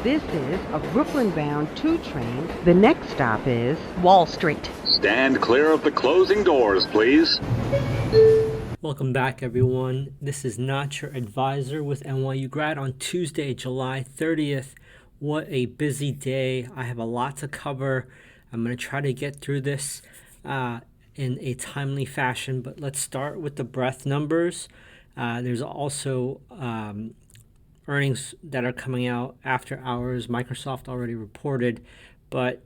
This is a Brooklyn-bound 2 train. The next stop is Wall Street. Stand clear of the closing doors, please. Welcome back, everyone. This is Not Your Advisor with NYU Grad on Tuesday, July 30th. What a busy day. I have a lot to cover. I'm going to try to get through this in a timely fashion, but let's start with the breadth numbers. There's also earnings that are coming out after hours. Microsoft already reported, but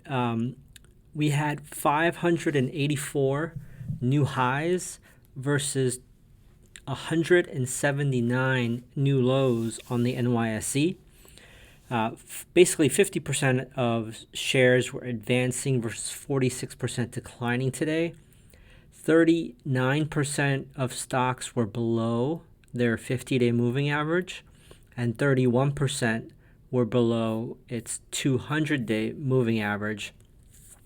we had 584 new highs versus 179 new lows on the NYSE. Basically, 50% of shares were advancing versus 46% declining today. 39% of stocks were below their 50-day moving average, and 31% were below its 200-day moving average.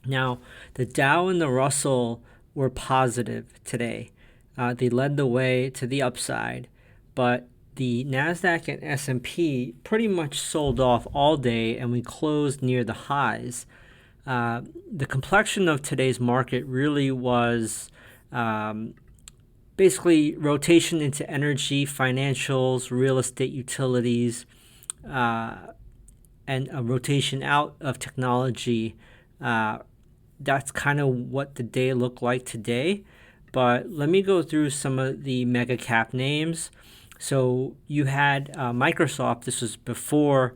Now, the Dow and the Russell were positive today. They led the way to the upside, but the NASDAQ and S&P pretty much sold off all day, and we closed near the highs. The complexion of today's market really was basically rotation into energy, financials, real estate, utilities, and a rotation out of technology. That's kind of what the day looked like today. But let me go through some of the mega cap names. So you had Microsoft. This was before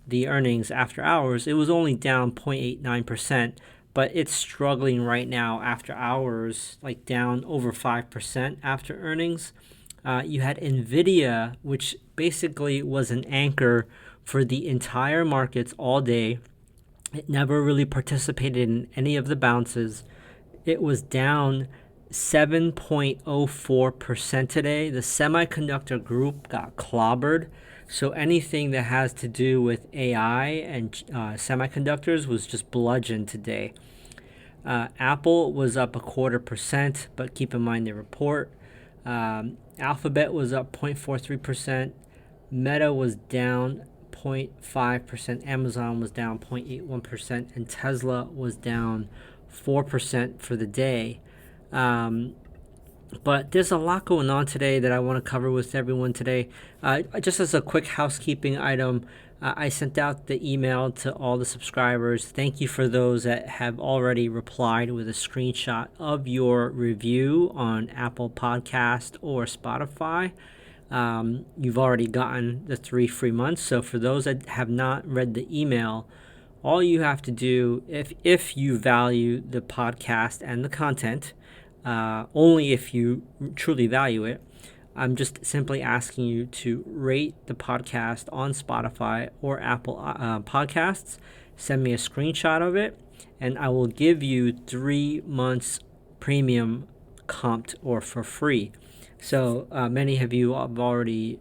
the earnings after hours. It was only down 0.89%, but it's struggling right now after hours, like down over 5% after earnings. You had NVIDIA, which basically was an anchor for the entire markets all day. It never really participated in any of the bounces. It was down 7.04% today. The semiconductor group got clobbered. So anything that has to do with AI and semiconductors was just bludgeoned today. Apple was up 0.25%, but keep in mind the report. Alphabet was up 0.43%. Meta was down 0.5%. Amazon was down 0.81%. And Tesla was down 4% for the day. But there's a lot going on today that I want to cover with everyone today. Just as a quick housekeeping item, I sent out the email to all the subscribers. Thank you for those that have already replied with a screenshot of your review on Apple Podcast or Spotify. You've already gotten the 3 free months. So for those that have not read the email, all you have to do, if you value the podcast and the content, only if you truly value it, I'm just simply asking you to rate the podcast on Spotify or Apple Podcasts. Send me a screenshot of it, and I will give you 3 months premium comped or for free. So many of you have already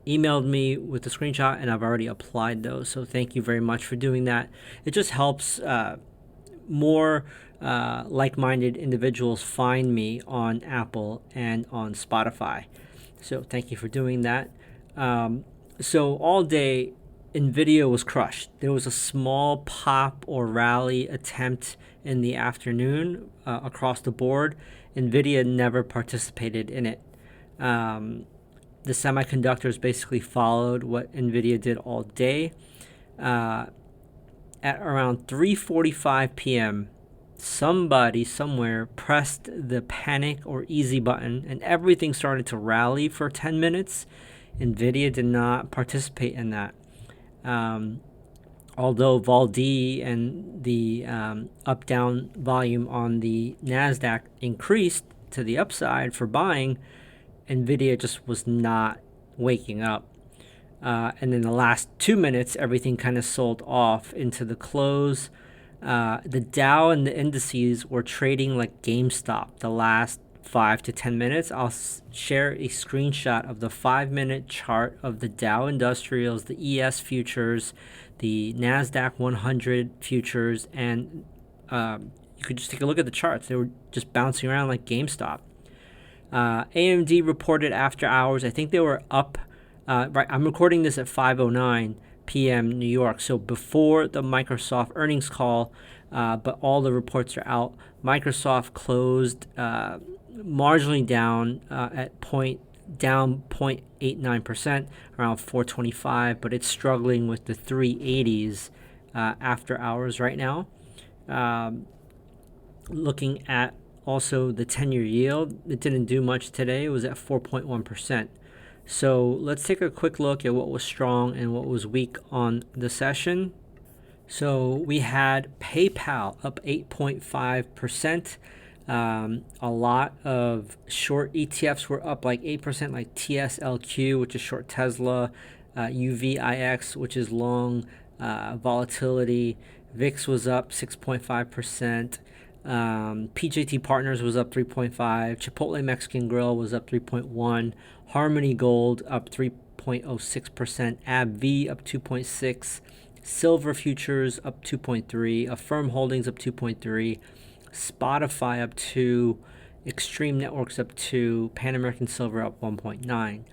emailed me with the screenshot, and I've already applied those. So thank you very much for doing that. It just helps more like-minded individuals find me on Apple and on Spotify. So thank you for doing that. So all day, NVIDIA was crushed. There was a small pop or rally attempt in the afternoon across the board. NVIDIA never participated in it. The semiconductors basically followed what NVIDIA did all day. At around 3:45 p.m., somebody somewhere pressed the panic or easy button, and everything started to rally for 10 minutes. NVIDIA did not participate in that. Although Vol-D and the up-down volume on the NASDAQ increased to the upside for buying, NVIDIA just was not waking up. And in the last 2 minutes, everything kind of sold off into the close. The Dow and the indices were trading like GameStop the last 5 to 10 minutes. I'll share a screenshot of the 5-minute chart of the Dow Industrials, the ES futures, the NASDAQ 100 futures, and you could just take a look at the charts. They were just bouncing around like GameStop. AMD reported after hours. I think they were up. Right, I'm recording this at 5:09. p.m. New York. So before the Microsoft earnings call, but all the reports are out. Microsoft closed marginally down down 0.89%, around 425, but it's struggling with the 380s after hours right now. Looking at also the 10-year yield, it didn't do much today. It was at 4.1%. So let's take a quick look at what was strong and what was weak on the session. So we had PayPal up 8.5%. A lot of short ETFs were up like 8%, like TSLQ, which is short Tesla, UVIX, which is long volatility. VIX was up 6.5%. PJT Partners was up 3.5. Chipotle Mexican Grill was up 3.1. Harmony Gold up 3.06%. AbbVie up 2.6. Silver Futures up 2.3. Affirm Holdings up 2.3. Spotify up 2. Extreme Networks up 2. Pan American Silver up 1.9.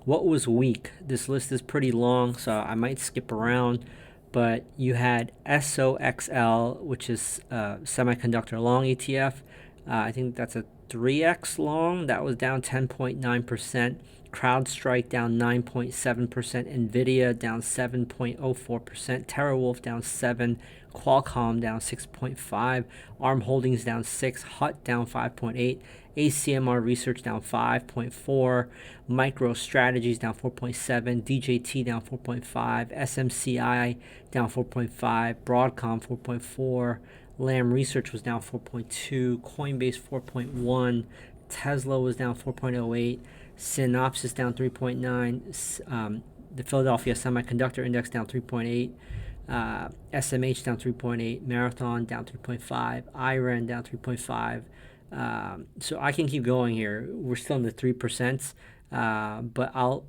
What was weak? This list is pretty long, so I might skip around. But you had SOXL, which is semiconductor long ETF. I think that's a 3x long. That was down 10.9%. CrowdStrike down 9.7%. NVIDIA down 7.04%. TeraWulf down 7%. Qualcomm down 6.5%. ARM Holdings down 6%. HUT down 5.8%. ACMR Research down 5.4%. MicroStrategies down 4.7%. DJT down 4.5%. SMCI down 4.5%. Broadcom 4.4%. Lam Research was down 4.2%. Coinbase 4.1%. Tesla was down 4.08%. Synopsys down 3.9%. The Philadelphia Semiconductor Index down 3.8%. SMH down 3.8%. Marathon down 3.5%. IREN down 3.5%. So I can keep going here. We're still in the 3%, but I'll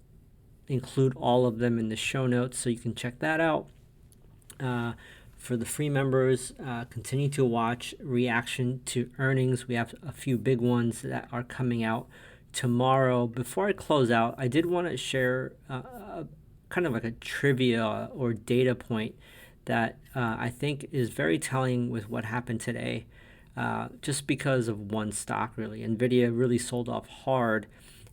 include all of them in the show notes so you can check that out. For the free members, continue to watch reaction to earnings. We have a few big ones that are coming out tomorrow. Before I close out, I did want to share kind of like a trivia or data point that I think is very telling with what happened today. Just because of one stock, really. NVIDIA really sold off hard,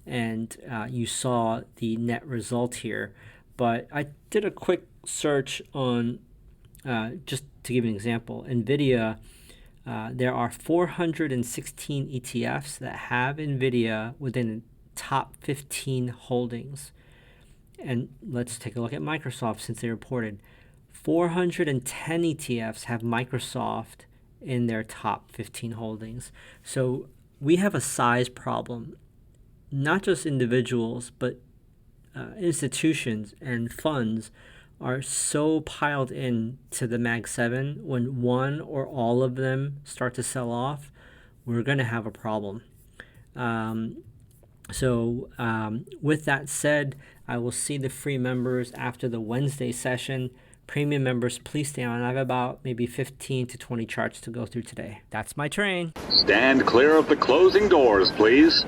and you saw the net result here. But I did a quick search on, just to give an example, NVIDIA, there are 416 ETFs that have NVIDIA within the top 15 holdings. And let's take a look at Microsoft since they reported. 410 ETFs have Microsoft in their top 15 holdings. So we have a size problem. Not just individuals, but institutions and funds are so piled in to the Mag 7. When one or all of them start to sell off, we're going to have a problem. With that said, I will see the free members after the Wednesday session. Premium members, please stay on. I have about maybe 15 to 20 charts to go through today. That's my train. Stand clear of the closing doors, please.